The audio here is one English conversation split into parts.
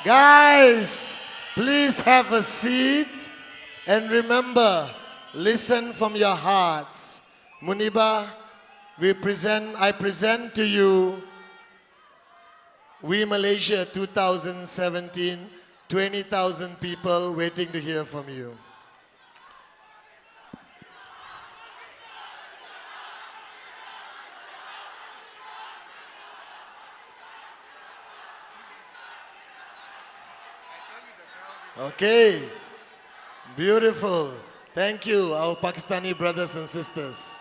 Guys, please have a seat and remember, listen from your hearts. Muniba, I present to you We Malaysia 2017, 20,000 people waiting to hear from you. Okay, beautiful. Thank you, our Pakistani brothers and sisters.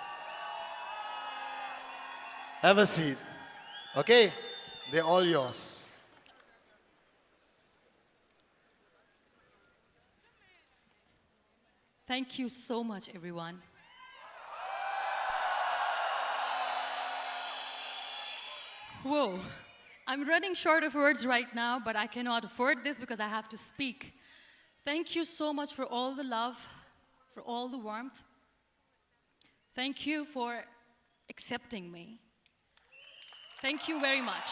Have a seat. Okay, they're all yours. Thank you so much, everyone. Whoa, I'm running short of words right now, but I cannot afford this because I have to speak. Thank you so much for all the love, for all the warmth. Thank you for accepting me. Thank you very much.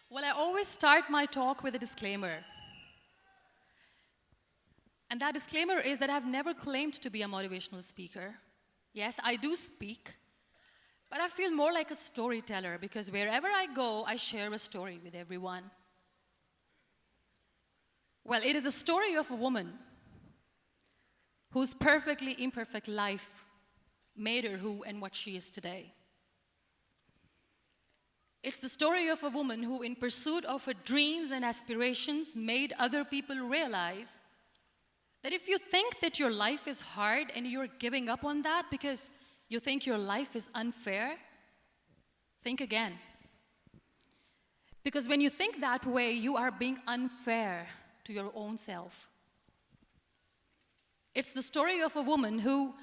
Well, I always start my talk with a disclaimer. And that disclaimer is that I've never claimed to be a motivational speaker. Yes, I do speak, but I feel more like a storyteller because wherever I go, I share a story with everyone. Well, it is a story of a woman whose perfectly imperfect life made her who and what she is today. It's the story of a woman who, in pursuit of her dreams and aspirations, made other people realize that if you think that your life is hard and you're giving up on that because you think your life is unfair, think again. Because when you think that way, you are being unfair to your own self. It's the story of a woman who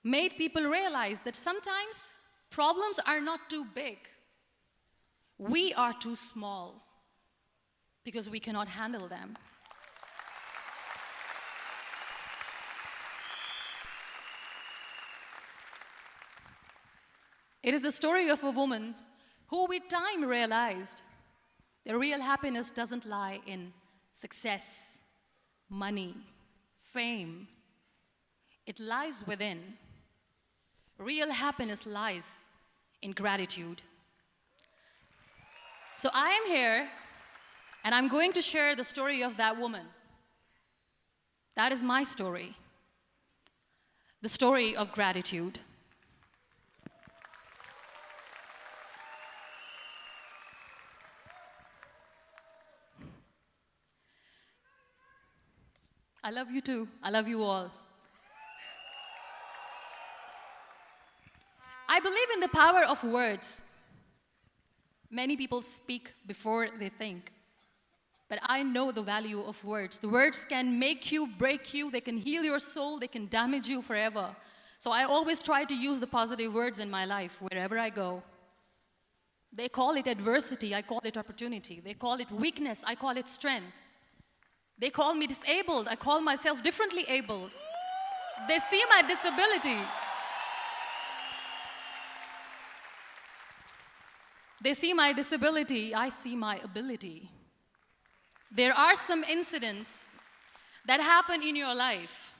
made people realize that sometimes problems are not too big. We are too small because we cannot handle them. It is the story of a woman who with time realized that real happiness doesn't lie in success, money, fame. It lies within. Real happiness lies in gratitude. So I am here, and I'm going to share the story of that woman. That is my story. The story of gratitude. I love you too. I love you all. I believe in the power of words. Many people speak before they think. But I know the value of words. The words can make you, break you, they can heal your soul, they can damage you forever. So I always try to use the positive words in my life wherever I go. They call it adversity, I call it opportunity. They call it weakness, I call it strength. They call me disabled, I call myself differently abled. They see my disability. They see my disability, I see my ability. There are some incidents that happen in your life,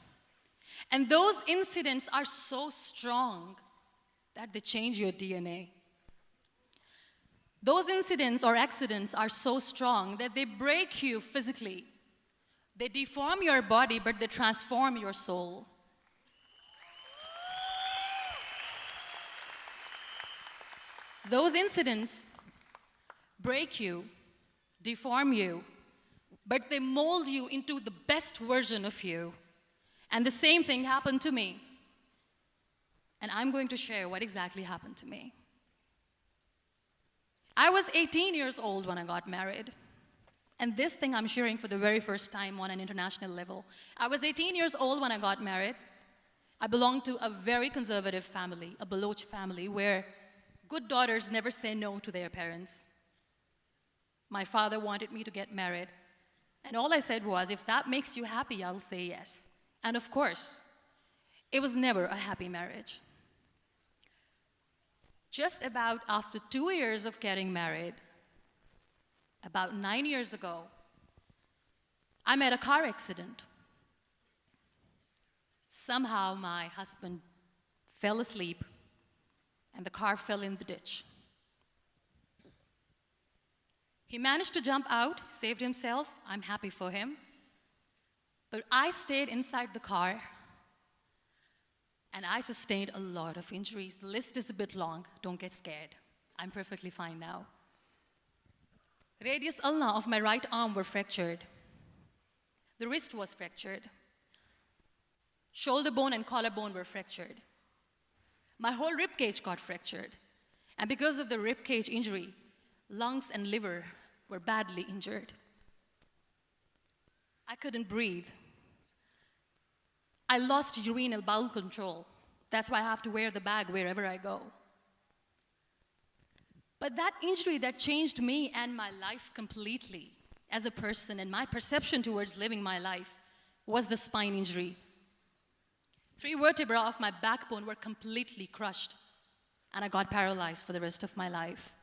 and those incidents are so strong that they change your DNA. Those incidents or accidents are so strong that they break you physically. They deform your body, but they transform your soul. Those incidents break you, deform you, but they mold you into the best version of you. And the same thing happened to me. And I'm going to share what exactly happened to me. I was 18 years old when I got married. And this thing I'm sharing for the very first time on an international level. I was 18 years old when I got married. I belonged to a very conservative family, a Baloch family, where good daughters never say no to their parents. My father wanted me to get married. And all I said was, if that makes you happy, I'll say yes. And of course, It was never a happy marriage. Just about after 2 years of getting married, about 9 years ago, I met a car accident. Somehow my husband fell asleep and the car fell in the ditch. He managed to jump out, saved himself. I'm happy for him. But I stayed inside the car and I sustained a lot of injuries. The list is a bit long. Don't get scared. I'm perfectly fine now. Radius ulna of my right arm were fractured. The wrist was fractured. Shoulder bone and collarbone were fractured. My whole rib cage got fractured. And because of the rib cage injury, lungs and liver were badly injured. I couldn't breathe. I lost urinary bowel control. That's why I have to wear the bag wherever I go. But that injury that changed me and my life completely as a person and my perception towards living my life was the spine injury. 3 vertebrae of my backbone were completely crushed, and I got paralyzed for the rest of my life.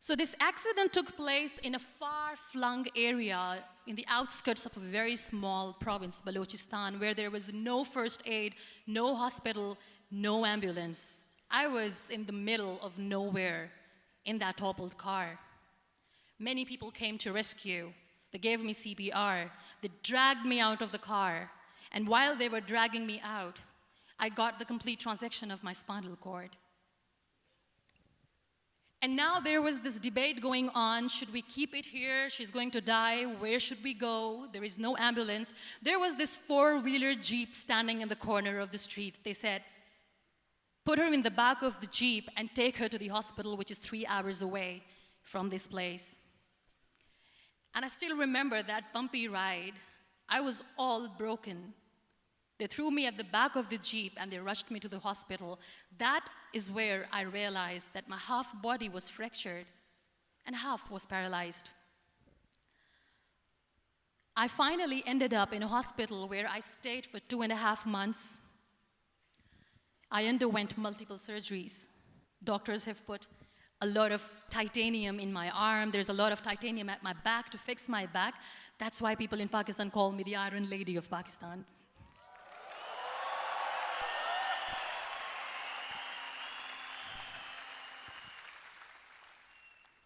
So this accident took place in a far-flung area in the outskirts of a very small province, Balochistan, where there was no first aid, no hospital, no ambulance. I was in the middle of nowhere in that toppled car. Many people came to rescue. They gave me CPR. They dragged me out of the car. And while they were dragging me out, I got the complete transection of my spinal cord. And now there was this debate going on. Should we keep it here? She's going to die. Where should we go? There is no ambulance. There was this 4-wheeler Jeep standing in the corner of the street. They said, put her in the back of the Jeep and take her to the hospital, which is 3 hours away from this place. And I still remember that bumpy ride. I was all broken. They threw me at the back of the Jeep and they rushed me to the hospital. That is where I realized that my half body was fractured and half was paralyzed. I finally ended up in a hospital where I stayed for 2.5 months. I underwent multiple surgeries. Doctors have put a lot of titanium in my arm. There's a lot of titanium at my back to fix my back. That's why people in Pakistan call me the Iron Lady of Pakistan.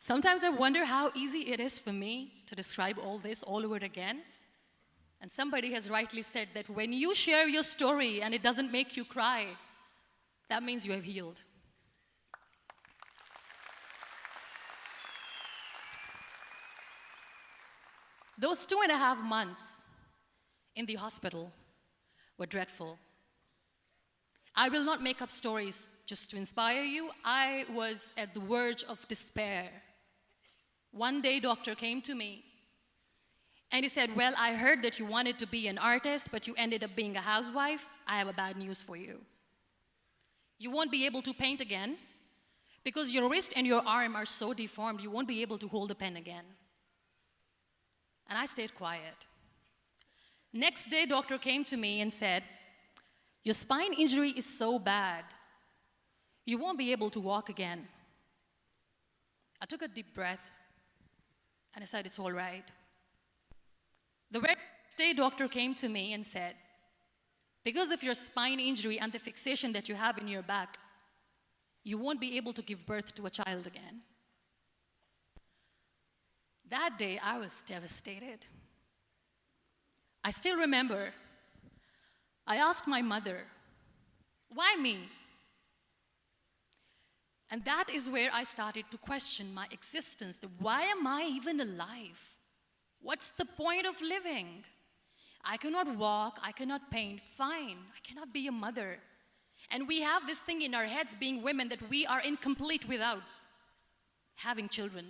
Sometimes I wonder how easy it is for me to describe all this all over again. And somebody has rightly said that when you share your story and it doesn't make you cry, that means you have healed. Those 2.5 months in the hospital were dreadful. I will not make up stories just to inspire you. I was at the verge of despair. One day, doctor came to me and he said, well, I heard that you wanted to be an artist, but you ended up being a housewife. I have a bad news for you. You won't be able to paint again because your wrist and your arm are so deformed, you won't be able to hold a pen again. And I stayed quiet. Next day, doctor came to me and said, your spine injury is so bad, you won't be able to walk again. I took a deep breath and I said, it's all right. The very next day, doctor came to me and said, because of your spine injury and the fixation that you have in your back, you won't be able to give birth to a child again. That day, I was devastated. I still remember, I asked my mother, why me? And that is where I started to question my existence. Why am I even alive? What's the point of living? I cannot walk, I cannot paint, fine. I cannot be a mother. And we have this thing in our heads, being women, that we are incomplete without having children.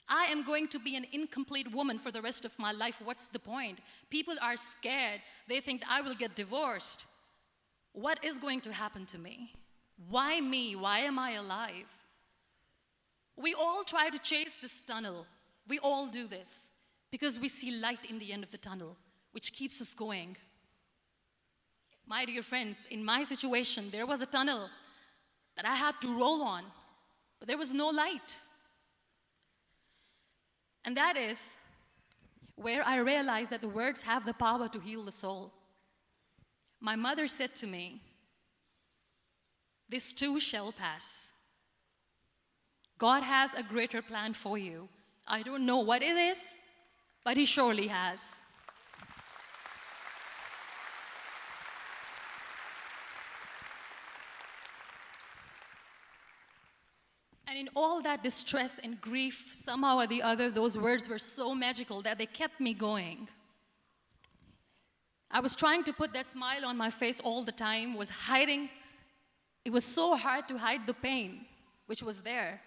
I am going to be an incomplete woman for the rest of my life. What's the point? People are scared. They think I will get divorced. What is going to happen to me? Why me? Why am I alive? We all try to chase this tunnel. We all do this because we see light in the end of the tunnel, which keeps us going. My dear friends, in my situation, there was a tunnel that I had to roll on, but there was no light. And that is where I realized that the words have the power to heal the soul. My mother said to me, "This too shall pass. God has a greater plan for you. I don't know what it is, but He surely has." And in all that distress and grief, somehow or the other, those words were so magical that they kept me going. I was trying to put that smile on my face all the time, was hiding. It was so hard to hide the pain, which was there.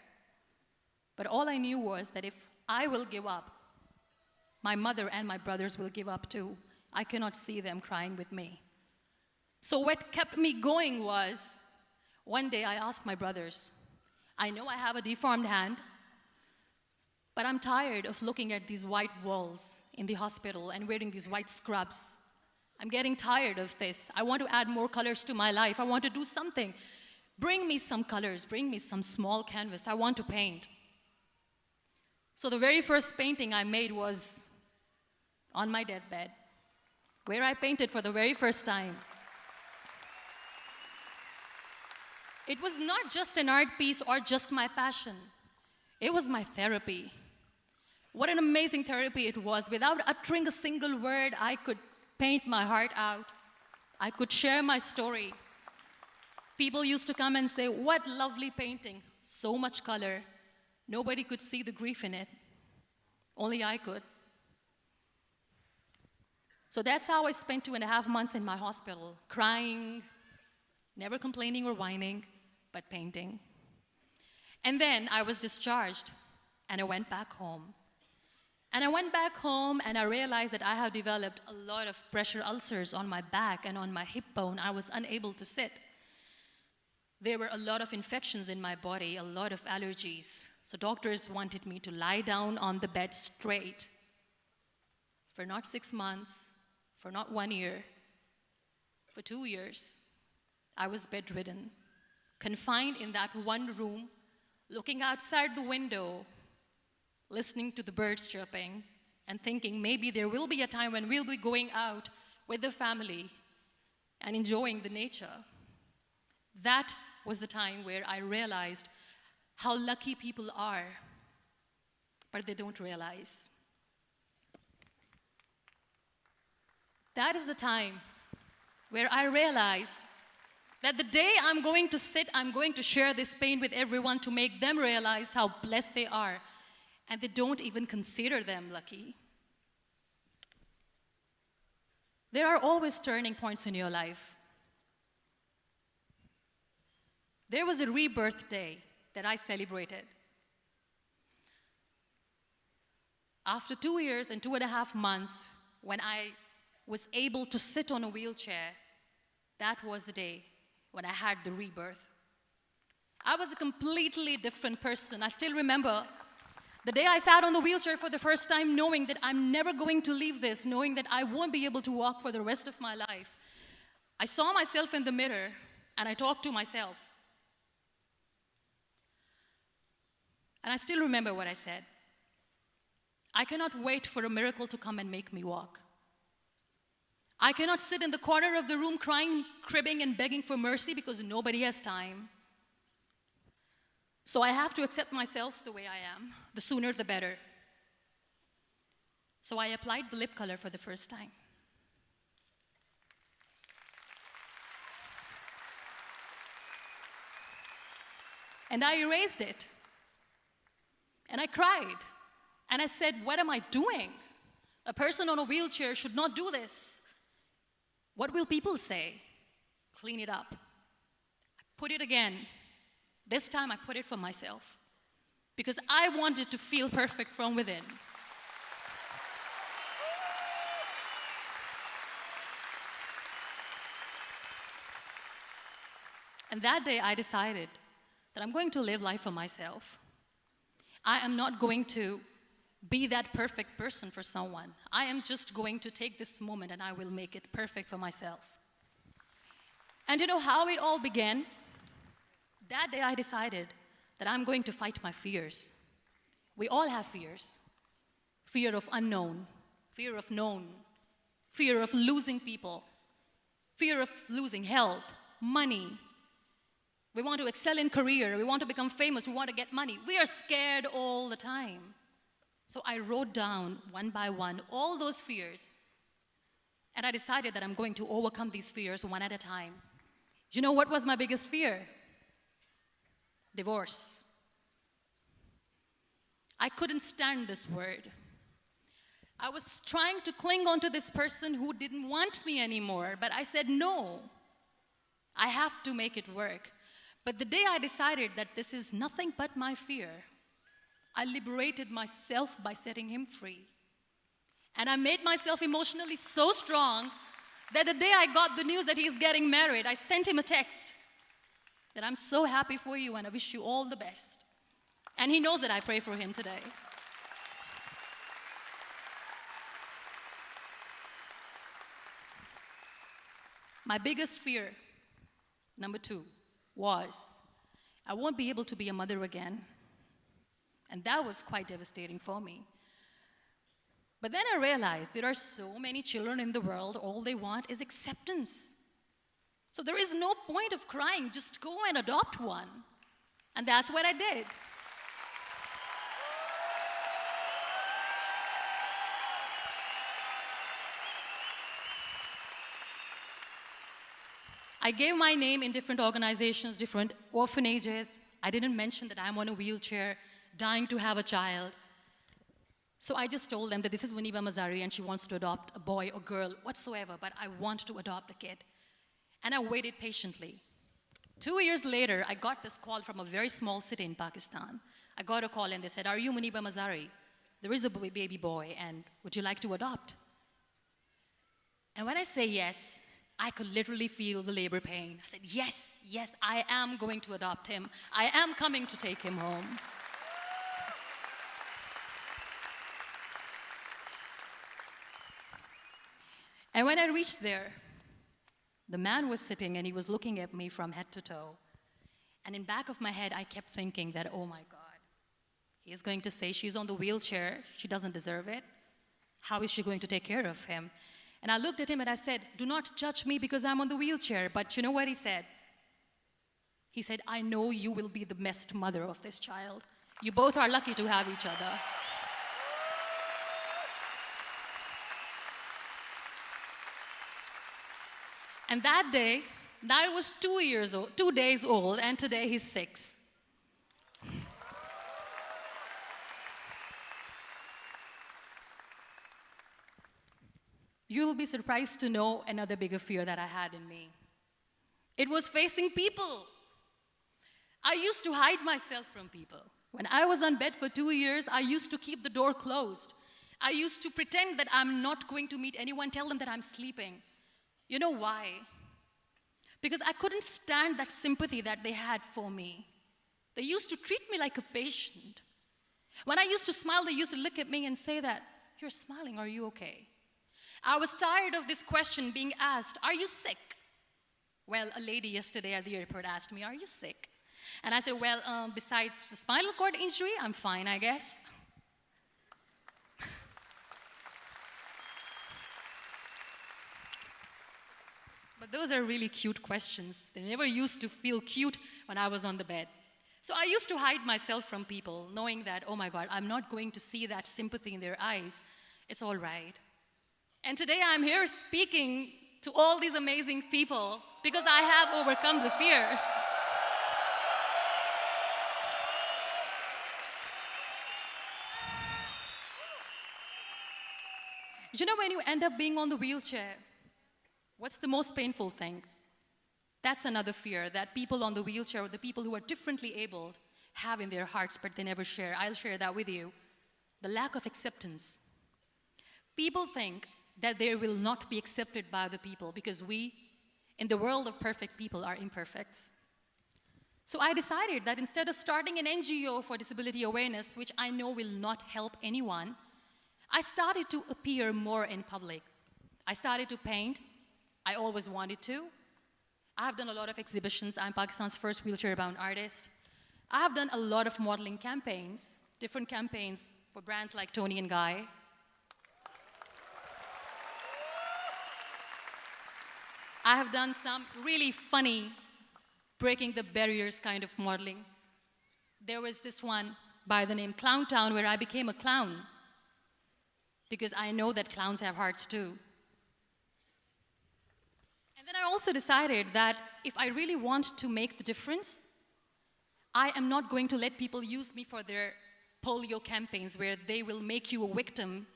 But all I knew was that if I will give up, my mother and my brothers will give up too. I cannot see them crying with me. So what kept me going was, one day I asked my brothers, "I know I have a deformed hand, but I'm tired of looking at these white walls in the hospital and wearing these white scrubs. I'm getting tired of this. I want to add more colors to my life. I want to do something. Bring me some colors. Bring me some small canvas. I want to paint." So the very first painting I made was on my deathbed, where I painted for the very first time. It was not just an art piece or just my passion. It was my therapy. What an amazing therapy it was. Without uttering a single word, I could paint my heart out. I could share my story. People used to come and say, "What lovely painting, so much color." Nobody could see the grief in it. Only I could. So that's how I spent 2.5 months in my hospital, crying, never complaining or whining, but painting. And then I was discharged, and I went back home. And I went back home, and I realized that I have developed a lot of pressure ulcers on my back and on my hip bone. I was unable to sit. There were a lot of infections in my body, a lot of allergies. So doctors wanted me to lie down on the bed straight for not 6 months, for not 1 year, for 2 years. I was bedridden, confined in that one room, looking outside the window, listening to the birds chirping, and thinking maybe there will be a time when we'll be going out with the family and enjoying the nature. That was the time where I realized how lucky people are, but they don't realize. That is the time where I realized that the day I'm going to sit, I'm going to share this pain with everyone to make them realize how blessed they are, and they don't even consider them lucky. There are always turning points in your life. There was a rebirth day that I celebrated. After 2 years and 2.5 months, when I was able to sit on a wheelchair, that was the day when I had the rebirth. I was a completely different person. I still remember the day I sat on the wheelchair for the first time, knowing that I'm never going to leave this, knowing that I won't be able to walk for the rest of my life. I saw myself in the mirror, and I talked to myself. And I still remember what I said. I cannot wait for a miracle to come and make me walk. I cannot sit in the corner of the room crying, cribbing, and begging for mercy because nobody has time. So I have to accept myself the way I am. The sooner, the better. So I applied the lip color for the first time. And I erased it. And I cried. And I said, "What am I doing? A person on a wheelchair should not do this. What will people say?" Clean it up. Put it again. This time I put it for myself, because I wanted to feel perfect from within. And that day I decided that I'm going to live life for myself. I am not going to be that perfect person for someone. I am just going to take this moment and I will make it perfect for myself. And you know how it all began? That day I decided that I'm going to fight my fears. We all have fears. Fear of unknown, fear of known, fear of losing people, fear of losing health, money. We want to excel in career, we want to become famous, we want to get money. We are scared all the time. So I wrote down one by one all those fears, and I decided that I'm going to overcome these fears one at a time. You know what was my biggest fear? Divorce. I couldn't stand this word. I was trying to cling on to this person who didn't want me anymore, but I said, no, I have to make it work. But the day I decided that this is nothing but my fear, I liberated myself by setting him free. And I made myself emotionally so strong that the day I got the news that he's getting married, I sent him a text that I'm so happy for you and I wish you all the best. And he knows that I pray for him today. My biggest fear, number 2, was I won't be able to be a mother again. And that was quite devastating for me. But then I realized there are so many children in the world, all they want is acceptance. So there is no point of crying, just go and adopt one. And that's what I did. I gave my name in different organizations, different orphanages. I didn't mention that I'm on a wheelchair, dying to have a child. So I just told them that this is Muniba Mazari and she wants to adopt a boy or girl, whatsoever, but I want to adopt a kid. And I waited patiently. 2 years later, I got this call from a very small city in Pakistan. I got a call and they said, are you Muniba Mazari? There is a baby boy and would you like to adopt? And when I say yes, I could literally feel the labor pain. I said, yes, yes, I am going to adopt him. I am coming to take him home. And when I reached there, the man was sitting and he was looking at me from head to toe. And in back of my head, I kept thinking that, oh my God, he's going to say she's on the wheelchair, she doesn't deserve it. How is she going to take care of him? And I looked at him and I said, do not judge me because I'm on the wheelchair. But you know what he said? He said, I know you will be the best mother of this child. You both are lucky to have each other. And that day, I was 2 days old, and today he's 6. You'll be surprised to know another bigger fear that I had in me. It was facing people. I used to hide myself from people. When I was on bed for 2 years, I used to keep the door closed. I used to pretend that I'm not going to meet anyone, tell them that I'm sleeping. You know why? Because I couldn't stand that sympathy that they had for me. They used to treat me like a patient. When I used to smile, they used to look at me and say that, you're smiling, are you okay? I was tired of this question being asked, are you sick? Well, a lady yesterday at the airport asked me, are you sick? And I said, well, besides the spinal cord injury, I'm fine, I guess. But those are really cute questions. They never used to feel cute when I was on the bed. So I used to hide myself from people, knowing that, oh my God, I'm not going to see that sympathy in their eyes. It's all right. And today I'm here speaking to all these amazing people because I have overcome the fear. You know, when you end up being on the wheelchair, what's the most painful thing? That's another fear that people on the wheelchair, or the people who are differently abled, have in their hearts, but they never share. I'll share that with you. The lack of acceptance. People think that they will not be accepted by the people because we, in the world of perfect people, are imperfects. So I decided that instead of starting an NGO for disability awareness, which I know will not help anyone, I started to appear more in public. I started to paint. I always wanted to. I have done a lot of exhibitions. I'm Pakistan's first wheelchair-bound artist. I have done a lot of modeling campaigns, different campaigns for brands like Toni and Guy. I have done some really funny, breaking the barriers kind of modeling. There was this one by the name Clown Town where I became a clown because I know that clowns have hearts too. And then I also decided that if I really want to make the difference, I am not going to let people use me for their polio campaigns where they will make you a victim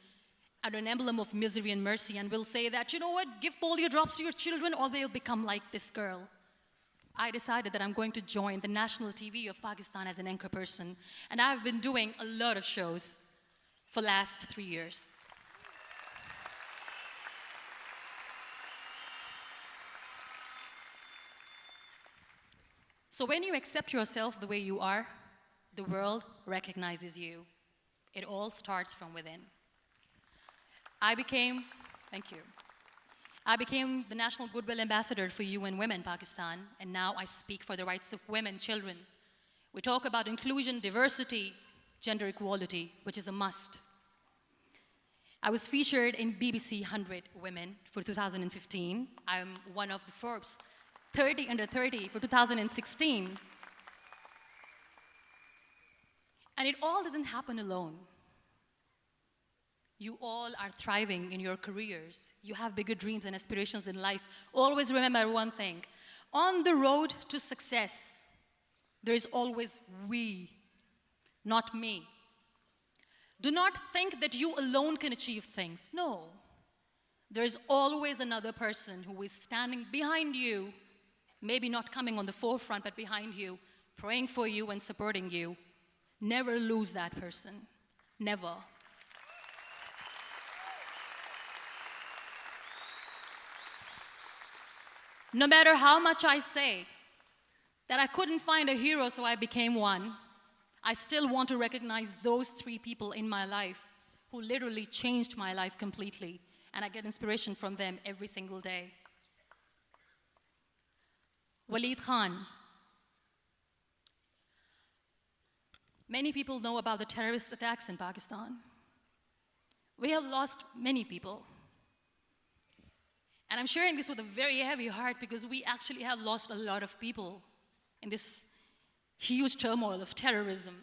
and an emblem of misery and mercy and will say that, you know what, give polio drops to your children or they'll become like this girl. I decided that I'm going to join the national TV of Pakistan as an anchor person. And I've been doing a lot of shows for the last 3 years. So when you accept yourself the way you are, the world recognizes you. It all starts from within. Thank you. I became the National Goodwill Ambassador for UN Women Pakistan, and now I speak for the rights of women, children. We talk about inclusion, diversity, gender equality, which is a must. I was featured in BBC 100 Women for 2015. I'm one of the Forbes 30 under 30 for 2016. And it all didn't happen alone. You all are thriving in your careers. You have bigger dreams and aspirations in life. Always remember one thing. On the road to success, there is always we, not me. Do not think that you alone can achieve things. No. There is always another person who is standing behind you, maybe not coming on the forefront, but behind you, praying for you and supporting you. Never lose that person. Never. No matter how much I say that I couldn't find a hero, so I became one, I still want to recognize those 3 people in my life who literally changed my life completely, and I get inspiration from them every single day. Waleed Khan. Many people know about the terrorist attacks in Pakistan. We have lost many people. And I'm sharing this with a very heavy heart because we actually have lost a lot of people in this huge turmoil of terrorism.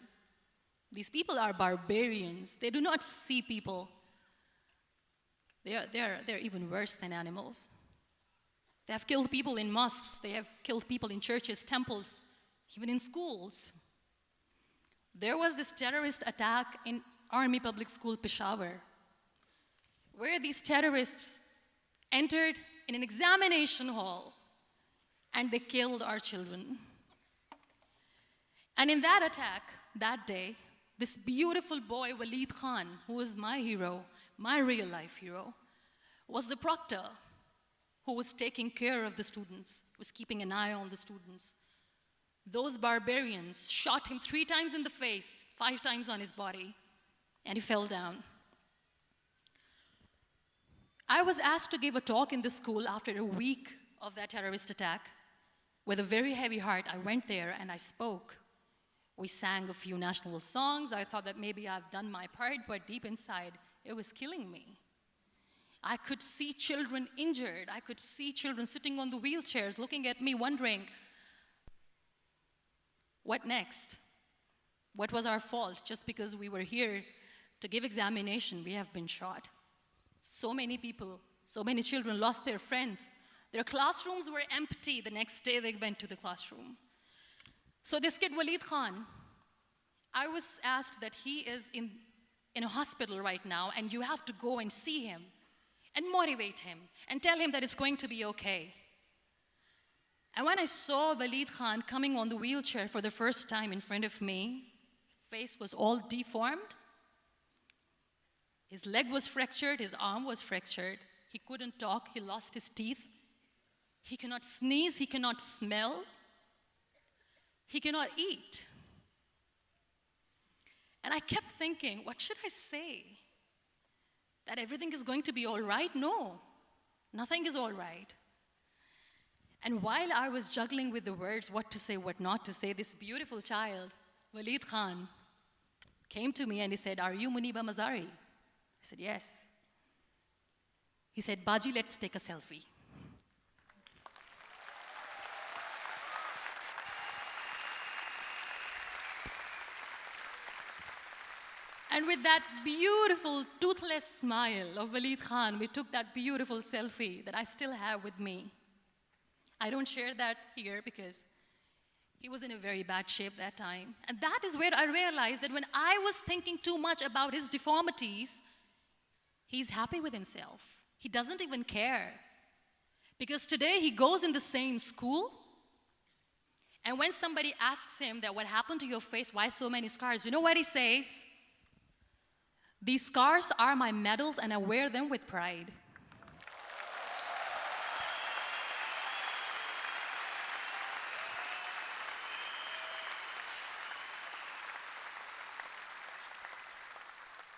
These people are barbarians. They do not see people. They're even worse than animals. They have killed people in mosques. They have killed people in churches, temples, even in schools. There was this terrorist attack in Army Public School, Peshawar, where these terrorists entered in an examination hall and they killed our children. And in that attack, that day, this beautiful boy, Waleed Khan, who was my hero, my real life hero, was the proctor who was taking care of the students, was keeping an eye on the students. Those barbarians shot him 3 times in the face, 5 times on his body, and he fell down. I was asked to give a talk in the school after a week of that terrorist attack. With a very heavy heart, I went there and I spoke. We sang a few national songs. I thought that maybe I've done my part, but deep inside, it was killing me. I could see children injured. I could see children sitting on the wheelchairs looking at me wondering, what next? What was our fault? Just because we were here to give examination, we have been shot. So many people, so many children lost their friends. Their classrooms were empty. The next day they went to the classroom. So this kid, Waleed Khan, I was asked that he is in a hospital right now and you have to go and see him and motivate him and tell him that it's going to be okay. And when I saw Waleed Khan coming on the wheelchair for the first time in front of me, face was all deformed. His leg was fractured, his arm was fractured. He couldn't talk, he lost his teeth. He cannot sneeze, he cannot smell. He cannot eat. And I kept thinking, what should I say? That everything is going to be all right? No, nothing is all right. And while I was juggling with the words, what to say, what not to say, this beautiful child, Walid Khan, came to me and he said, "Are you Muniba Mazari?" I said, "Yes." He said, "Baji, let's take a selfie." And with that beautiful, toothless smile of Walid Khan, we took that beautiful selfie that I still have with me. I don't share that here because he was in a very bad shape that time. And that is where I realized that when I was thinking too much about his deformities, he's happy with himself. He doesn't even care. Because today he goes in the same school, and when somebody asks him that what happened to your face, why so many scars, you know what he says? "These scars are my medals and I wear them with pride."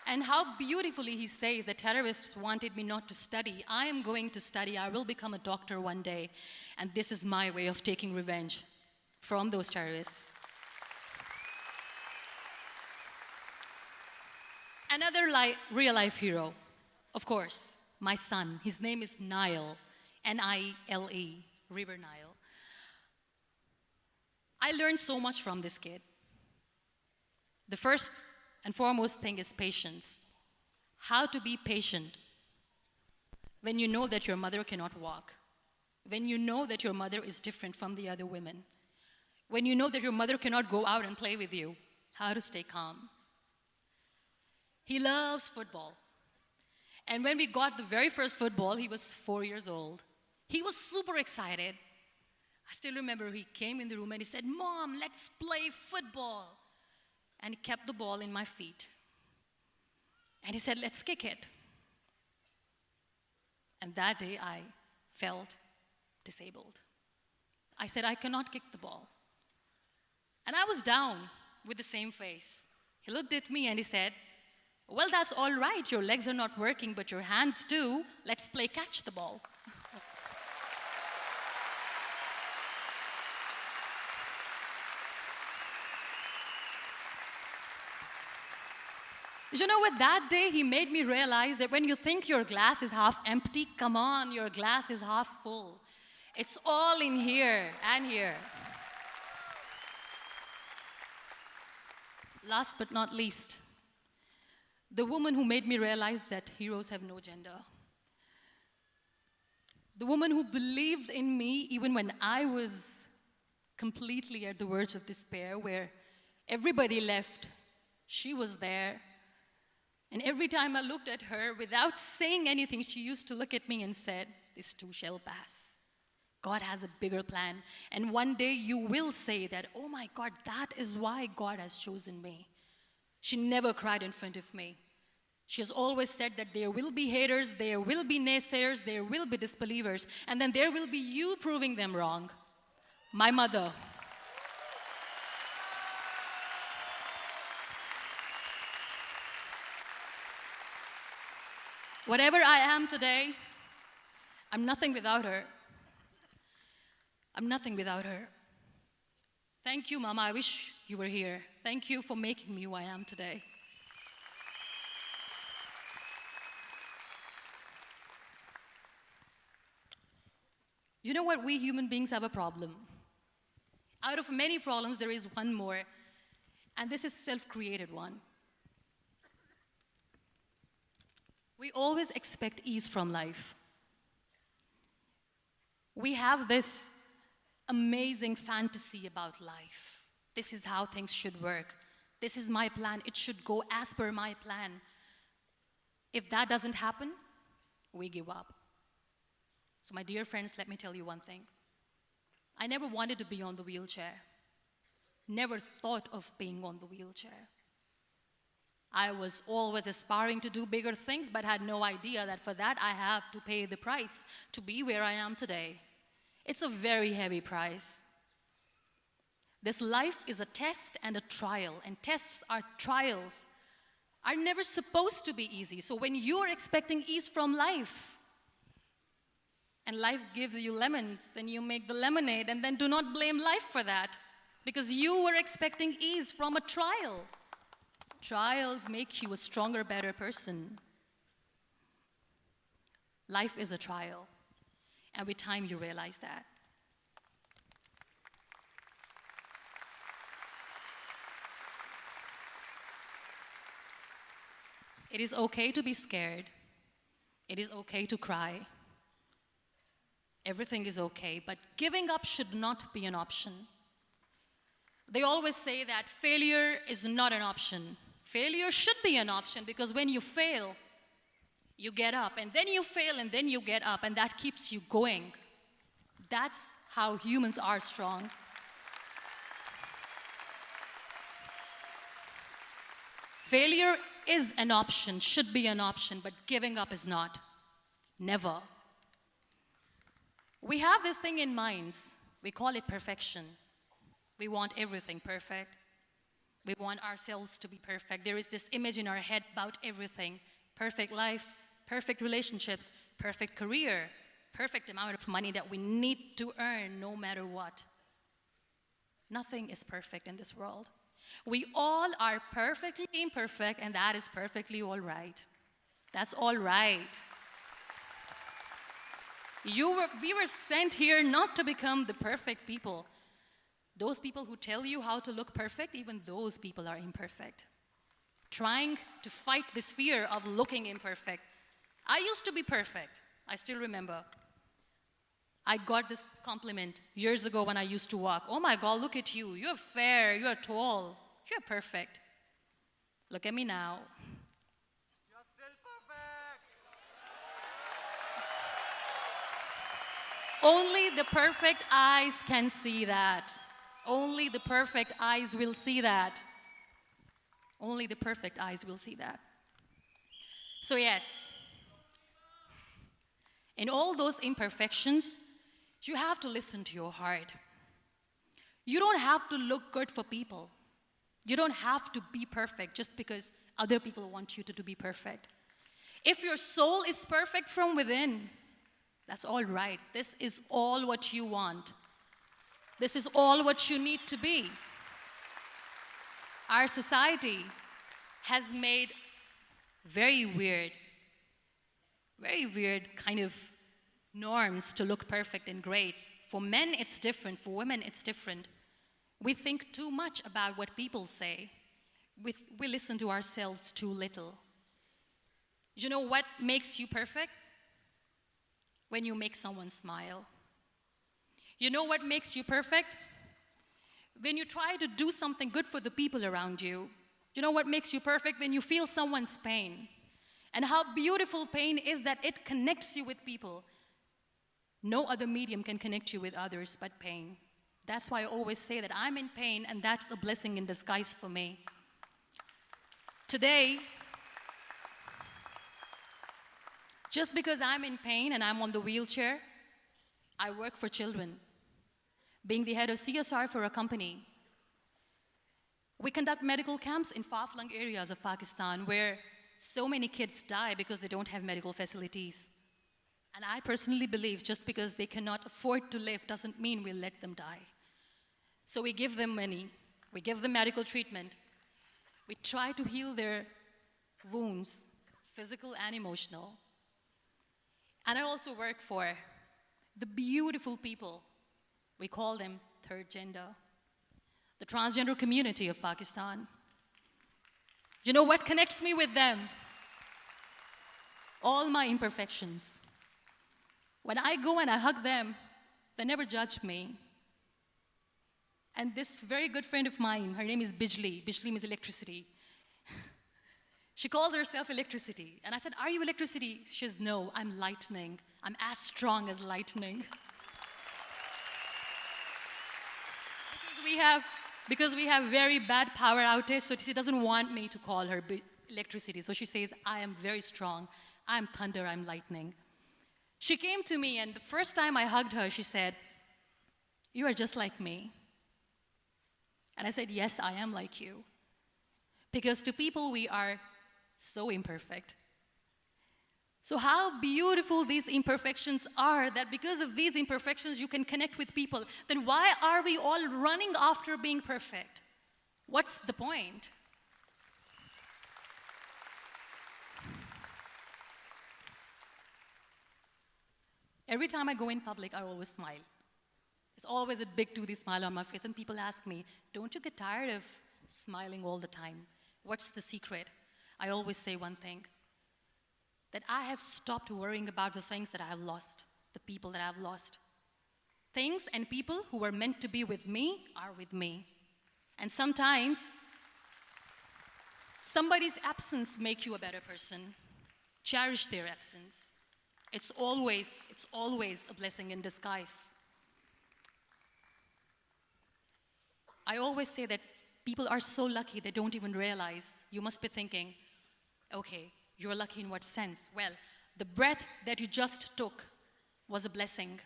And how beautifully he says, "The terrorists wanted me not to study. I am going to study. I will become a doctor one day. And this is my way of taking revenge from those terrorists." Another real-life hero, of course, my son. His name is Nile, N-I-L-E, River Nile. I learned so much from this kid. The first and foremost thing is patience. How to be patient when you know that your mother cannot walk, when you know that your mother is different from the other women, when you know that your mother cannot go out and play with you, how to stay calm. He loves football. And when we got the very first football, he was 4 years old. He was super excited. I still remember he came in the room and he said, "Mom, let's play football." And he kept the ball in my feet. And he said, "Let's kick it." And that day I felt disabled. I said, "I cannot kick the ball." And I was down with the same face. He looked at me and he said, "Well, that's all right. Your legs are not working, but your hands do. Let's play catch the ball." You know what? That day he made me realize that when you think your glass is half empty, come on, your glass is half full. It's all in here and here. Last but not least, the woman who made me realize that heroes have no gender. The woman who believed in me even when I was completely at the verge of despair, where everybody left, she was there. And every time I looked at her, without saying anything, she used to look at me and said, "This too shall pass. God has a bigger plan. And one day you will say that, oh my God, that is why God has chosen me." She never cried in front of me. She has always said that there will be haters, there will be naysayers, there will be disbelievers, and then there will be you proving them wrong. My mother. Whatever I am today, I'm nothing without her. I'm nothing without her. Thank you, Mama. I wish you were here. Thank you for making me who I am today. You know what? We human beings have a problem. Out of many problems, there is one more, and this is self-created one. We always expect ease from life. We have this amazing fantasy about life. This is how things should work. This is my plan. It should go as per my plan. If that doesn't happen, we give up. So my dear friends, let me tell you one thing. I never wanted to be on the wheelchair. Never thought of being on the wheelchair. I was always aspiring to do bigger things, but had no idea that for that I have to pay the price to be where I am today. It's a very heavy price. This life is a test and a trial, and tests are trials are never supposed to be easy. So when you're expecting ease from life, and life gives you lemons, then you make the lemonade, and then do not blame life for that, because you were expecting ease from a trial. Trials make you a stronger, better person. Life is a trial, and with time you realize that. It is okay to be scared. It is okay to cry. Everything is okay, but giving up should not be an option. They always say that failure is not an option. Failure should be an option, because when you fail, you get up, and then you fail, and then you get up, and that keeps you going. That's how humans are strong. Failure is an option, should be an option, but giving up is not. Never. We have this thing in minds. We call it perfection. We want everything perfect. We want ourselves to be perfect. There is this image in our head about everything. Perfect life, perfect relationships, perfect career, perfect amount of money that we need to earn no matter what. Nothing is perfect in this world. We all are perfectly imperfect, and that is perfectly all right. That's all right. We were sent here not to become the perfect people. Those people who tell you how to look perfect, even those people are imperfect. Trying to fight this fear of looking imperfect. I used to be perfect. I still remember. I got this compliment years ago when I used to walk. Oh my God, look at you. You're fair, you're tall, you're perfect. Look at me now. You're still perfect. Only the perfect eyes can see that. Only the perfect eyes will see that. Only the perfect eyes will see that. So yes, in all those imperfections, you have to listen to your heart. You don't have to look good for people. You don't have to be perfect just because other people want you to be perfect. If your soul is perfect from within, that's all right. This is all what you want. This is all what you need to be. Our society has made very weird kind of norms to look perfect and great. For men, it's different. For women, it's different. We think too much about what people say. We listen to ourselves too little. You know what makes you perfect? When you make someone smile. You know what makes you perfect? When you try to do something good for the people around you. You know what makes you perfect? When you feel someone's pain. And how beautiful pain is that it connects you with people. No other medium can connect you with others but pain. That's why I always say that I'm in pain, and that's a blessing in disguise for me. Today, just because I'm in pain and I'm on the wheelchair, I work for children. Being the head of CSR for a company, we conduct medical camps in far-flung areas of Pakistan where so many kids die because they don't have medical facilities. And I personally believe just because they cannot afford to live doesn't mean we'll let them die. So we give them money, we give them medical treatment, we try to heal their wounds, physical and emotional. And I also work for the beautiful people, we call them third gender, the transgender community of Pakistan. You know what connects me with them? All my imperfections. When I go and I hug them, they never judge me. And this very good friend of mine, her name is Bijli. Bijli means electricity. She calls herself electricity. And I said, are you electricity? She says, no, I'm lightning. I'm as strong as lightning. Because we have very bad power outage, so she doesn't want me to call her electricity. So she says, I am very strong. I'm thunder, I'm lightning. She came to me, and the first time I hugged her, she said, you are just like me. And I said, yes, I am like you. Because to people, we are so imperfect. So how beautiful these imperfections are, that because of these imperfections you can connect with people. Then why are we all running after being perfect? What's the point? Every time I go in public, I always smile. There's always a big toothy smile on my face, and people ask me, don't you get tired of smiling all the time? What's the secret? I always say one thing, that I have stopped worrying about the things that I have lost, the people that I have lost. Things and people who were meant to be with me are with me. And sometimes, somebody's absence makes you a better person. Cherish their absence. It's always a blessing in disguise. I always say that people are so lucky they don't even realize. You must be thinking, okay, you're lucky in what sense? Well, the breath that you just took was a blessing.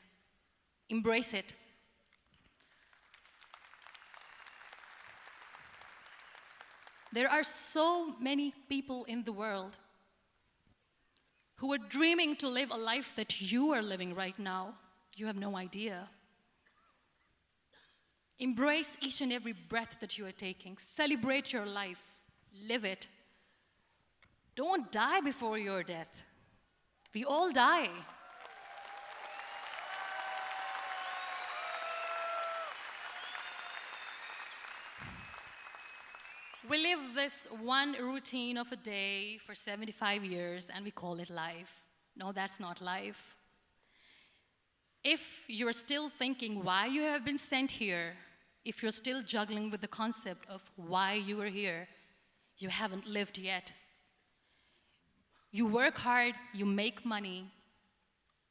Embrace it. There are so many people in the world who are dreaming to live a life that you are living right now. You have no idea. Embrace each and every breath that you are taking. Celebrate your life. Live it. Don't die before your death. We all die. We live this one routine of a day for 75 years and we call it life. No, that's not life. If you're still thinking why you have been sent here, if you're still juggling with the concept of why you are here, you haven't lived yet. You work hard, you make money,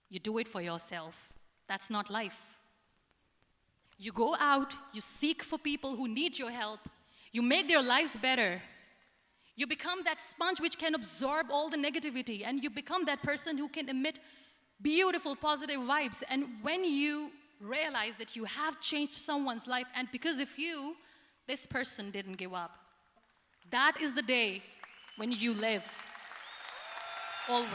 you do it for yourself. That's not life. You go out, you seek for people who need your help, you make their lives better. You become that sponge which can absorb all the negativity, and you become that person who can emit beautiful, positive vibes. And when you realize that you have changed someone's life, and because of you, this person didn't give up, that is the day when you live. Always.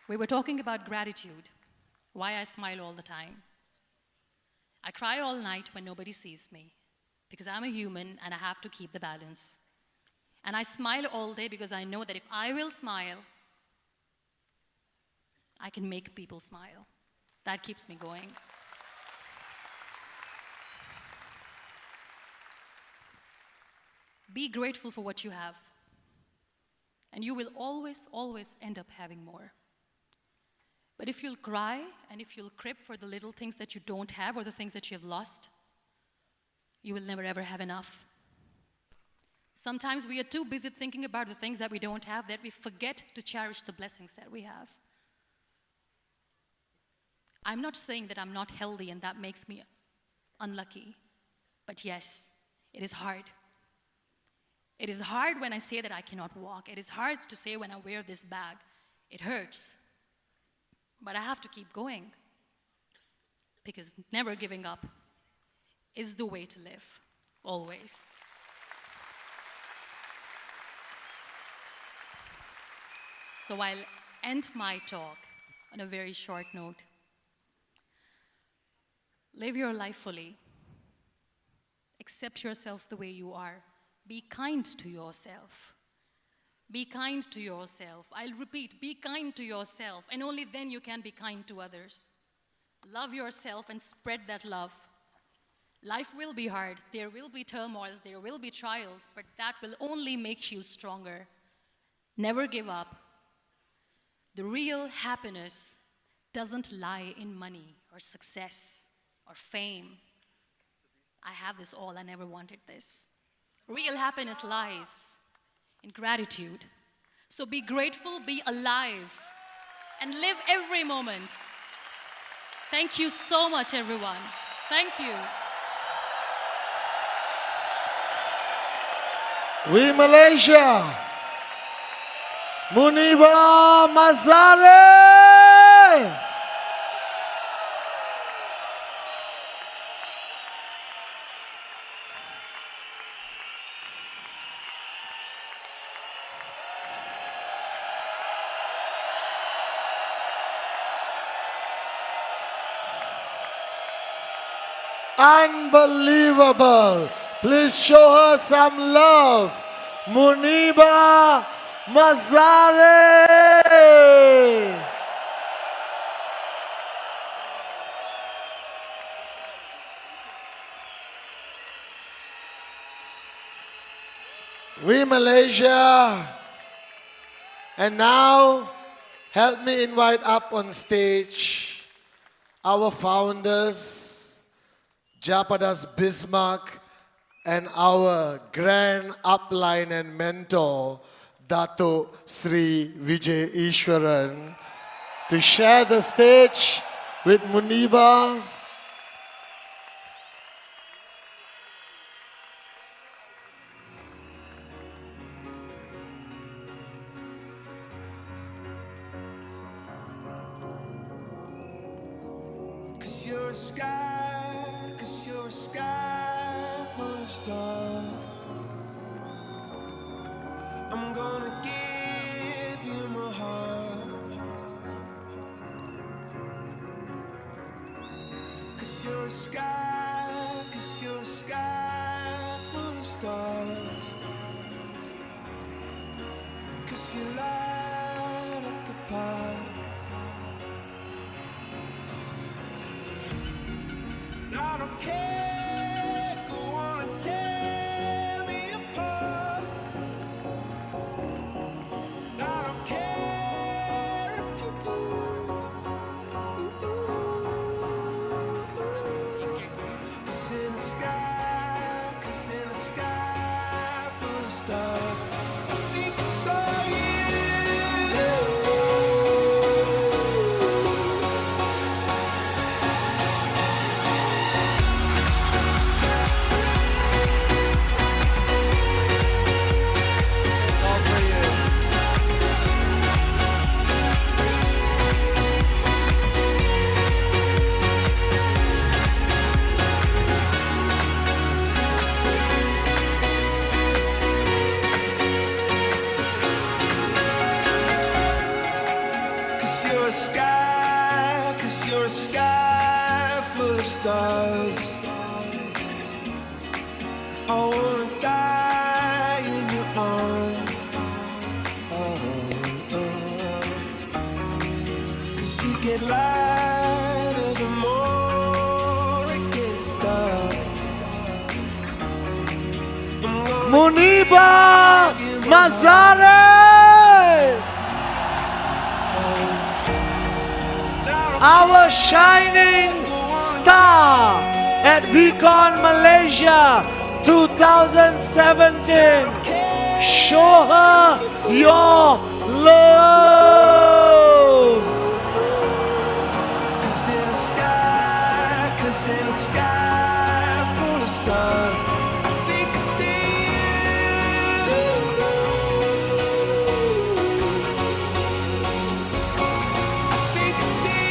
We were talking about gratitude, why I smile all the time. I cry all night when nobody sees me, because I'm a human and I have to keep the balance. And I smile all day because I know that if I will smile, I can make people smile. That keeps me going. Be grateful for what you have, and you will always, always end up having more. But if you'll cry and if you'll crib for the little things that you don't have or the things that you have lost, you will never ever have enough. Sometimes we are too busy thinking about the things that we don't have that we forget to cherish the blessings that we have. I'm not saying that I'm not healthy and that makes me unlucky, but yes, it is hard. It is hard when I say that I cannot walk. It is hard to say when I wear this bag. It hurts. But I have to keep going, because never giving up is the way to live, always. So I'll end my talk on a very short note. Live your life fully. Accept yourself the way you are. Be kind to yourself. Be kind to yourself. I'll repeat, be kind to yourself, and only then you can be kind to others. Love yourself and spread that love. Life will be hard. There will be turmoils. There will be trials, but that will only make you stronger. Never give up. The real happiness doesn't lie in money or success or fame. I have this all. I never wanted this. Real happiness lies in gratitude. So be grateful, be alive, and live every moment. Thank you so much, everyone. Thank you. We Malaysia. Muniba Mazare. Unbelievable. Please show her some love. Muniba Mazare. We Malaysia. And now, help me invite up on stage our founders, Japadas Bismarck, and our grand upline and mentor, Dato Sri Vijay Ishwaran, to share the stage with Muniba. Cause you're a sky full of stars. I'm gonna give you my heart. Cause you're a sky full of stars. Cause you light up the path. I don't care, go on and tear me apart. I don't care if you do. Cause in the sky full of stars, I think I saw you. Cause you're a sky full of stars. I wanna die in your arms. Cause you get lighter the more it gets dark. Muniba Mazare. Our shining star at VCon Malaysia 2017. Show her your love. Cause in a sky full of stars, I think I see you. I think I see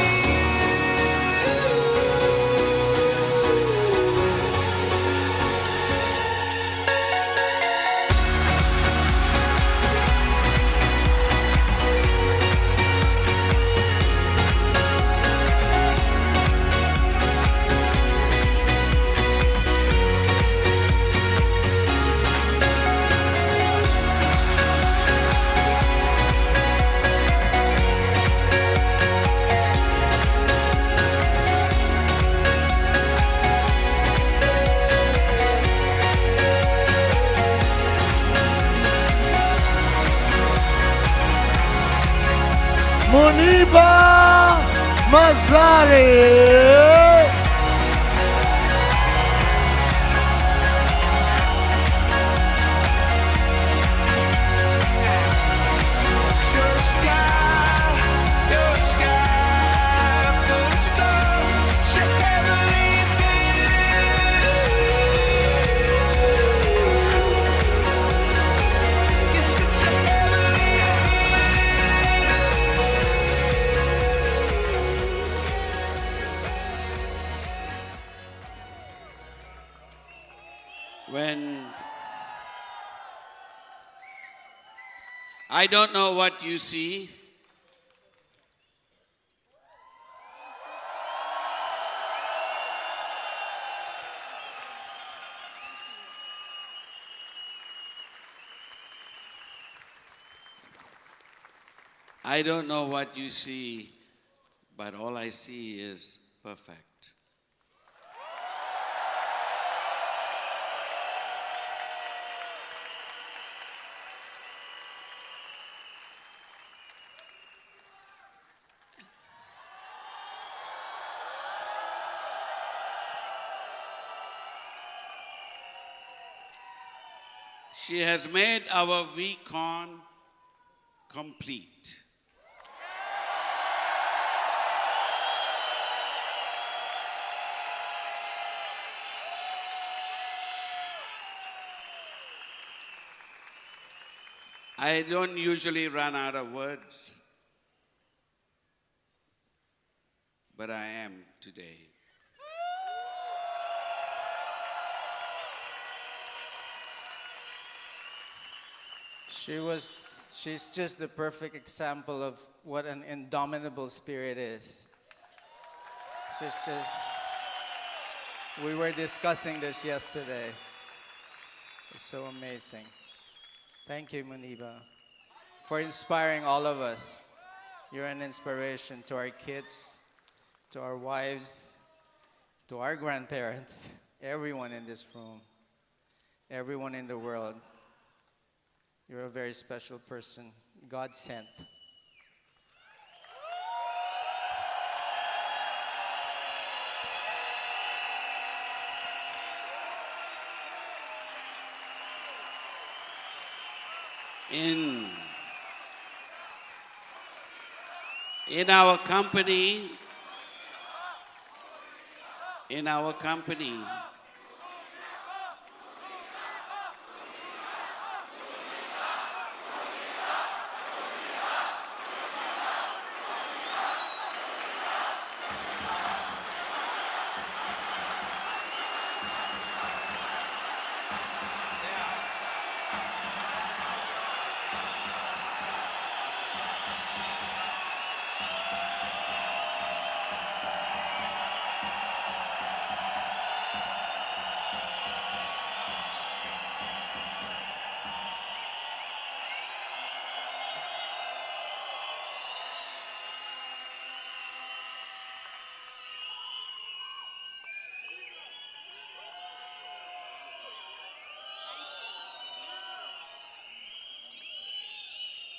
Muniba Mazare. you're a sky full of stars. Such a heavenly feeling. You're such a heavenly When I don't know what you see, I don't know what you see, but all I see is perfect. She has made our VCon complete. I don't usually run out of words, but I am today. She's just the perfect example of what an indomitable spirit is. She's just, we were discussing this yesterday. It's so amazing. Thank you, Muniba, for inspiring all of us. You're an inspiration to our kids, to our wives, to our grandparents, everyone in this room, everyone in the world. You're a very special person, God sent. In our company,